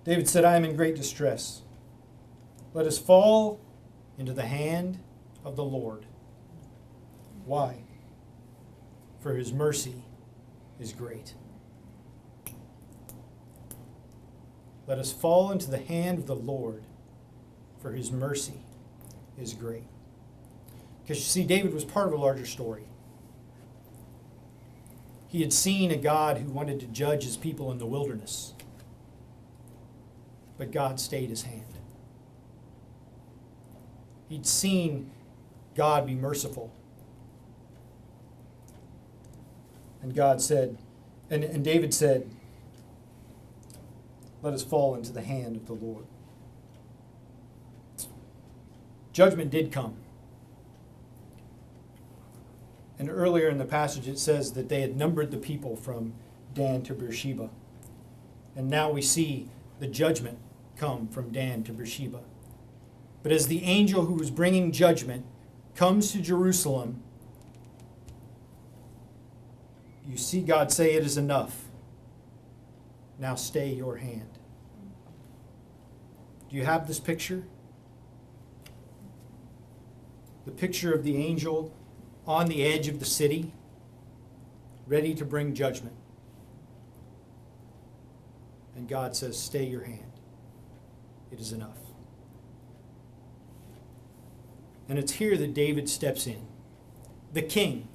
David said, I am in great distress. Let us fall into the hand of the Lord. Why? For his mercy is great. Let us fall into the hand of the Lord, for his mercy is great. Because you see, David was part of a larger story. He had seen a God who wanted to judge his people in the wilderness, but God stayed his hand. He'd seen God be merciful. And God said, and David said, let us fall into the hand of the Lord. Judgment did come. And earlier in the passage it says that they had numbered the people from Dan to Beersheba. And now we see the judgment come from Dan to Beersheba. But as the angel who was bringing judgment comes to Jerusalem, you see God say, it is enough. Now stay your hand. Do you have this picture? The picture of the angel on the edge of the city, ready to bring judgment. And God says, stay your hand. It is enough. And it's here that David steps in, the king.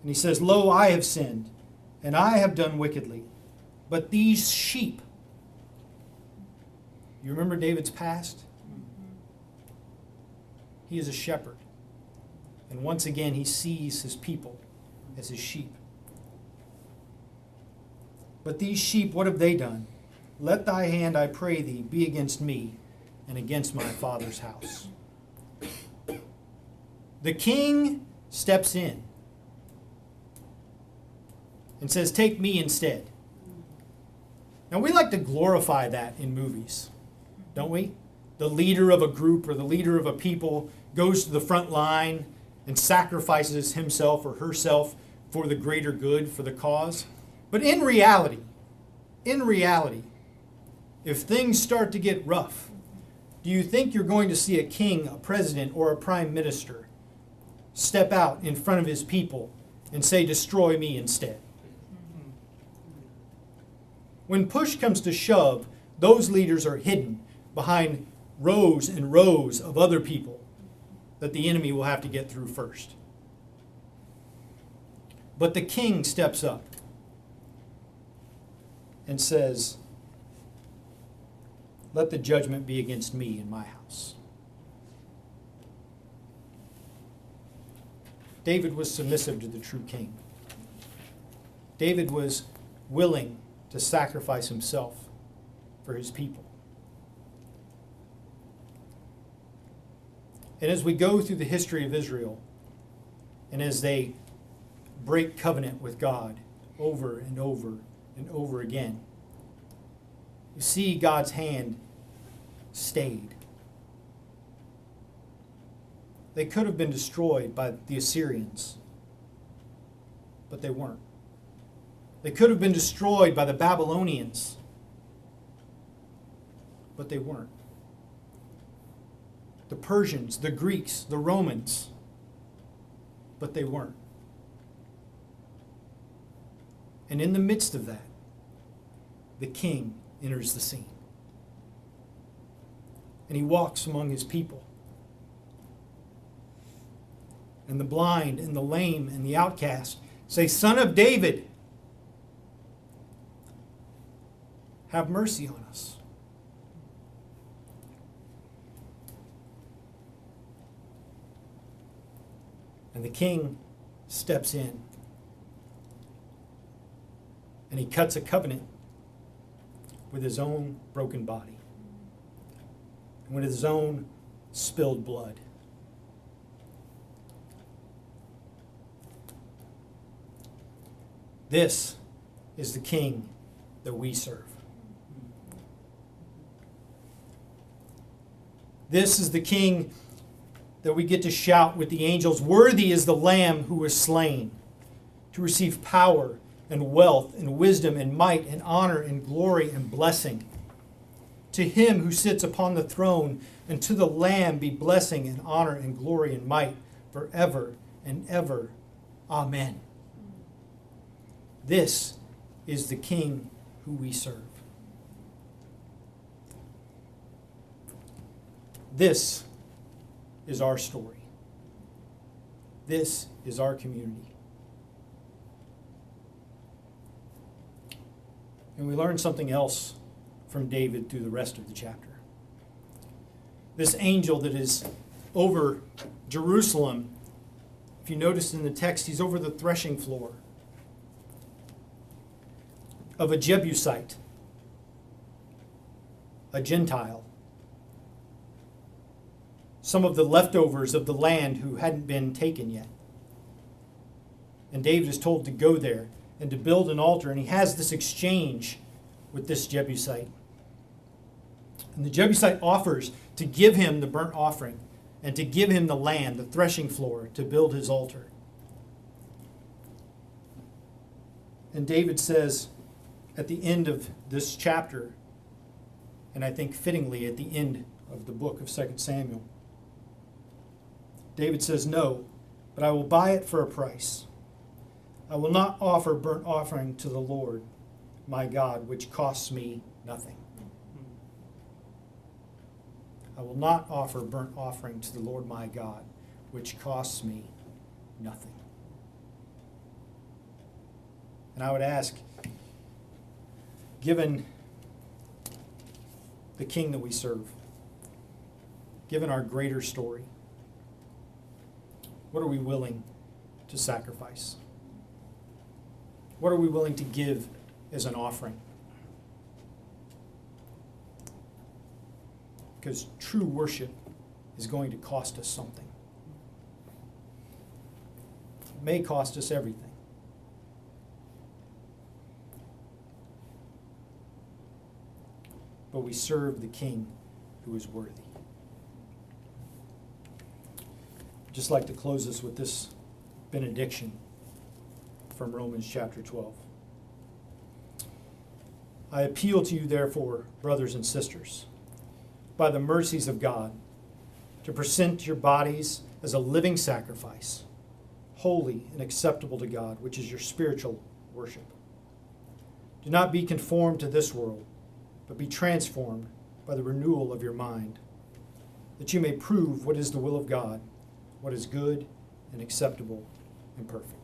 And he says, lo, I have sinned, and I have done wickedly. But these sheep, you remember David's past? He is a shepherd. And once again, he sees his people as his sheep. But these sheep, what have they done? Let thy hand, I pray thee, be against me and against my father's house. The king steps in and says, take me instead. Now, we like to glorify that in movies, don't we? The leader of a group or the leader of a people goes to the front line and sacrifices himself or herself for the greater good, for the cause. But in reality, if things start to get rough, do you think you're going to see a king, a president, or a prime minister step out in front of his people and say, destroy me instead? When push comes to shove, those leaders are hidden behind rows and rows of other people that the enemy will have to get through first. But the king steps up and says, let the judgment be against me and my house. David was submissive to the true king. David was willing to sacrifice himself for his people. And as we go through the history of Israel, and as they break covenant with God over and over and over again, you see God's hand stayed. They could have been destroyed by the Assyrians, but they weren't. They could have been destroyed by the Babylonians, but they weren't. The Persians, the Greeks, the Romans, but they weren't. And in the midst of that, the king enters the scene. And he walks among his people. And the blind and the lame and the outcast say, Son of David, have mercy on us. And the king steps in. And he cuts a covenant with his own broken body. And with his own spilled blood. This is the king that we serve. This is the king that we get to shout with the angels, worthy is the Lamb who was slain to receive power and wealth and wisdom and might and honor and glory and blessing. To him who sits upon the throne and to the Lamb be blessing and honor and glory and might forever and ever. Amen. This is the King who we serve. This is our story. This is our community. And we learn something else from David through the rest of the chapter. This angel that is over Jerusalem, if you notice in the text, he's over the threshing floor of a Jebusite, a Gentile, some of the leftovers of the land who hadn't been taken yet. And David is told to go there and to build an altar, and he has this exchange with this Jebusite. And the Jebusite offers to give him the burnt offering and to give him the land, the threshing floor, to build his altar. And David says at the end of this chapter, and I think fittingly at the end of the book of 2 Samuel, David says, "No, but I will buy it for a price. I will not offer burnt offering to the Lord my God, which costs me nothing." I will not offer burnt offering to the Lord my God, which costs me nothing. And I would ask, given the King that we serve, given our greater story, what are we willing to sacrifice? What are we willing to give as an offering? Because true worship is going to cost us something. It may cost us everything. But we serve the King who is worthy. I'd just like to close us with this benediction from Romans chapter 12. I appeal to you, therefore, brothers and sisters, by the mercies of God, to present your bodies as a living sacrifice, holy and acceptable to God, which is your spiritual worship. Do not be conformed to this world, but be transformed by the renewal of your mind, that you may prove what is the will of God, what is good and acceptable and perfect.